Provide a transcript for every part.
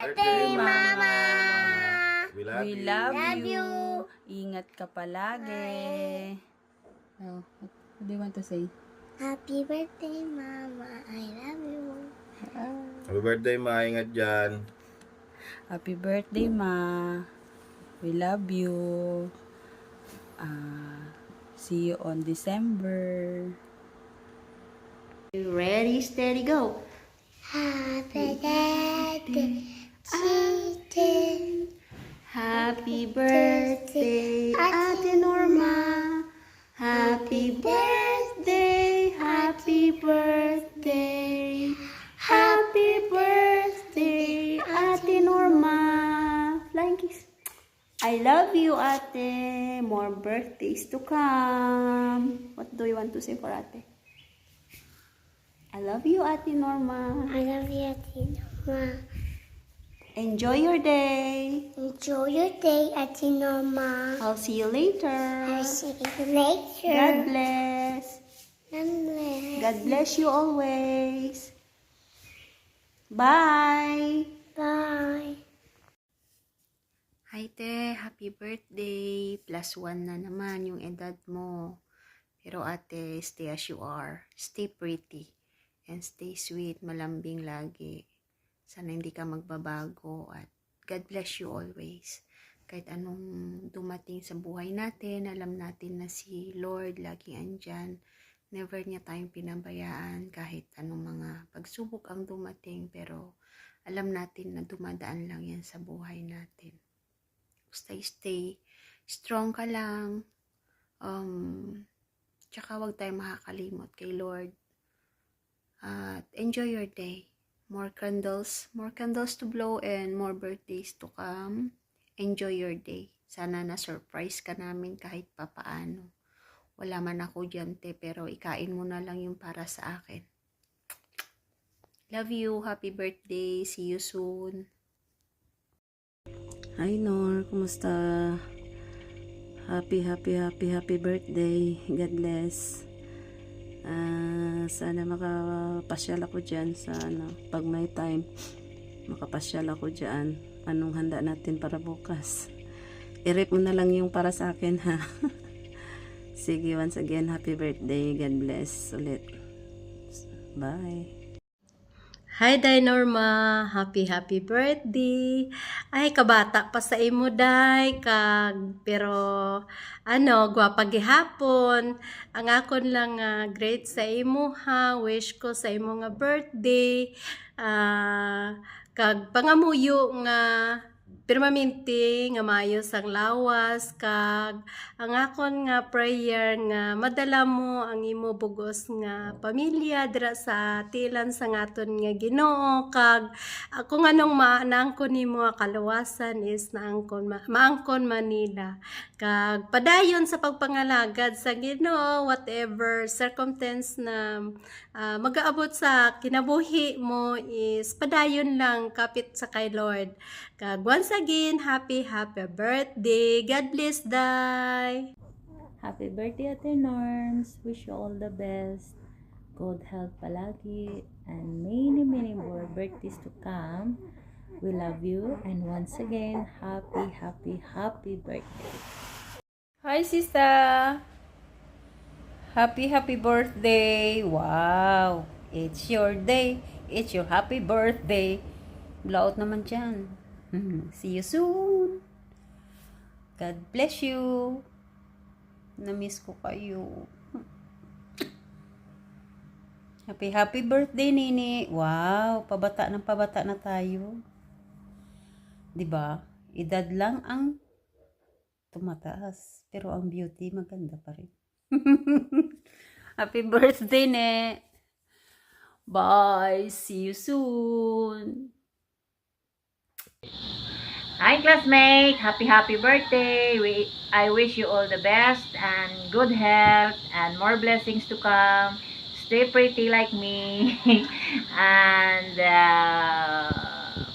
Birthday, Mama! We We love you. Ingat ka palagi. Oh, what do you want to say? Happy birthday, Mama. I love you. Happy birthday, Ma. Ingat dyan. Happy birthday, Ma. We love you. See you on December. You ready, steady, go. Happy birthday, Chicken. Happy birthday, Ate Norma. Happy birthday, happy birthday. Happy birthday, Ate Norma. Flying kiss. I love you, Ate. More birthdays to come. What do you want to say for Ate? I love you, Ate Norma. I love you, Norma. Enjoy your day. Enjoy your day, Norma. I'll see you later. I'll see you later. God bless. bless. God bless you always. Bye. Bye. Hi te, happy birthday. +1 na naman yung edad mo. Pero ate, stay as you are. Stay pretty. And stay sweet, malambing lagi. Sana hindi ka magbabago at God bless you always. Kahit anong dumating sa buhay natin, alam natin na si Lord laging andyan. Never niya tayong pinabayaan kahit anong mga pagsubok ang dumating, pero alam natin na dumadaan lang yan sa buhay natin. Stay strong ka lang. Tsaka wag tayong makakalimot kay Lord. At enjoy your day. More candles to blow and more birthdays to come. Enjoy your day. Sana na-surprise ka namin kahit papaano. Wala man ako dyan, te, pero ikain mo na lang yung para sa akin. Love you. Happy birthday. See you soon. Hi Nor, kumusta? Happy birthday. God bless. Sana makapasyal ako dyan sa pag may time. Makapasyal ako dyan. Anong handa natin para bukas? I-rep mo na lang yung para sa akin, ha? Sige, once again, happy birthday. God bless ulit. Bye. Hi, Day Norma. Happy birthday. Ay, kabata pa sa imo, Day. Pero, gwapa gihapon. Ang akon lang great sa imo, ha. Wish ko sa imo nga birthday. Pangamuyo nga permanente nga maayos ang lawas, ang akon nga prayer nga madala mo ang imo bugos nga pamilya dira sa tilan sa ngaton nga Ginoo, kung anong maangkon nimo nga kaluwasan is maangkon Manila, padayon sa pagpangalagad sa Ginoo whatever circumstance na mag-aabot sa kinabuhi mo is padayon lang kapit sa kay Lord. Once again, happy birthday. God bless, Day. Happy birthday, Ate Norms. Wish you all the best. Good health palagi. And many more birthdays to come. We love you. And once again, happy birthday. Hi, sister. Happy birthday. Wow. It's your day. It's your happy birthday. Blowout naman dyan. See you soon. God bless you. Na-miss ko kayo. Happy birthday, Nini. Wow, pabata na tayo. 'Di ba? Edad lang ang tumataas, pero ang beauty maganda pa rin. Happy birthday, Ne. Bye. See you soon. Hi classmate, happy birthday. I wish you all the best and good health and more blessings to come. Stay pretty like me and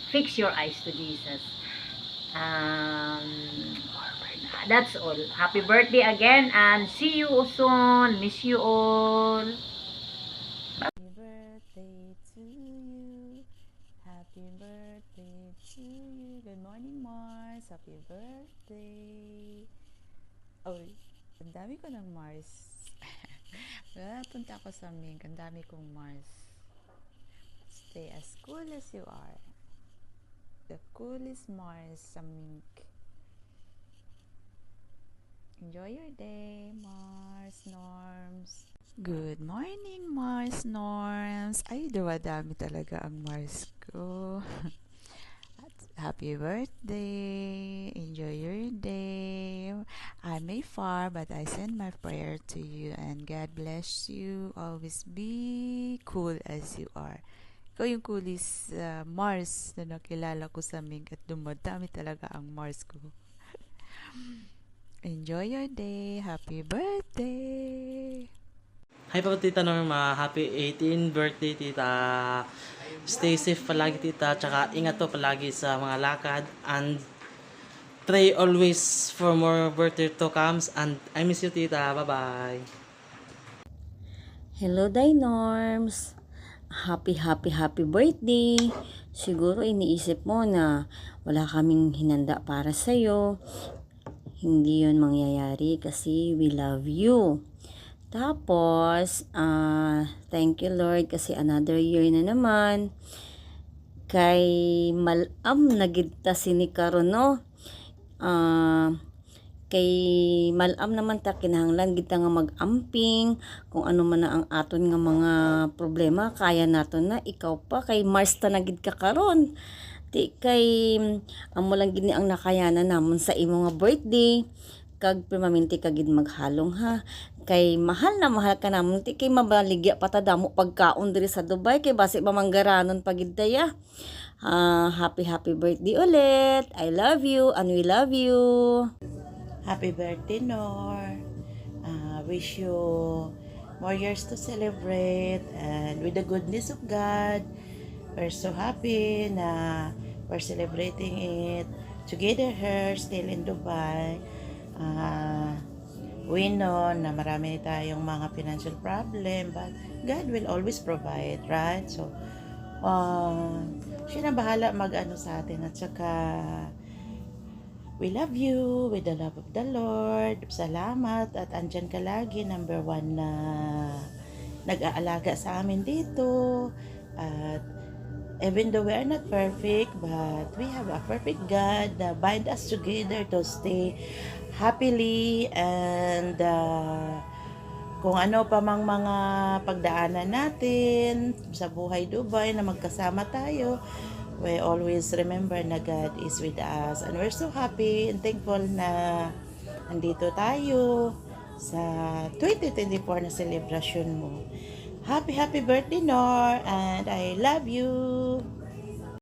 fix your eyes to Jesus. That's all. Happy birthday again and see you soon. Miss you all. Happy birthday to you. Happy birthday to morning, Mars. Happy birthday. Oh, ang dami ko ng Mars. Punta ako sa Mink. Ang dami kong Mars. Stay as cool as you are. The coolest Mars sa Mink. Enjoy your day, Mars Norms. Good morning, Mars Norms. Ay, dami talaga ang Mars ko. Happy birthday. Enjoy your day. I may far, but I send my prayer to you and God bless you. Always be cool as you are. Ikaw yung coolest Mars na nakilala ko sa Mink at dumadami talaga ang Mars ko. Enjoy your day. Happy birthday. Hi po Tita Norma, happy 18th birthday Tita. Stay safe palagi Tita, tsaka ingat po palagi sa mga lakad and pray always for more birthday to comes and I miss you Tita, bye bye. Hello, Dynorms! Happy birthday! Siguro iniisip mo na wala kaming hinanda para sa'yo. Hindi yun mangyayari kasi we love you. Tapos, thank you Lord kasi another year na naman. Kay malam nagita sini karon no. Kay malam naman ta kinahanglan kita nga mag-amping kung ano man na ang aton nga mga problema kaya naton na ikaw pa kay Mars ta nagid ka karon. Di kay amo lang gini ang nakayanan namon sa imo nga birthday kag permanente kagid maghalong ha. Kay mahal ka namon ti kay mabaligya patadamo pagkaon diri sa Dubai kay basi mamanggaranon pagid daya. Happy birthday ulit. I love you and we love you. Happy birthday, Nor. Wish you more years to celebrate and with the goodness of God. We're so happy na we're celebrating it together here still in Dubai. We know na marami tayong mga financial problem but God will always provide, right? So, siya na bahala mag-ano sa atin at saka we love you with the love of the Lord. Salamat at andyan ka lagi, number 1 na nag-aalaga sa amin dito. At even though we are not perfect, but we have a perfect God that bind us together to stay happily and kung ano pa mang mga pagdaanan natin sa buhay Dubai na magkasama tayo, we always remember na God is with us and we're so happy and thankful na andito tayo sa 2024 na celebration mo. Happy birthday, Nor, and I love you.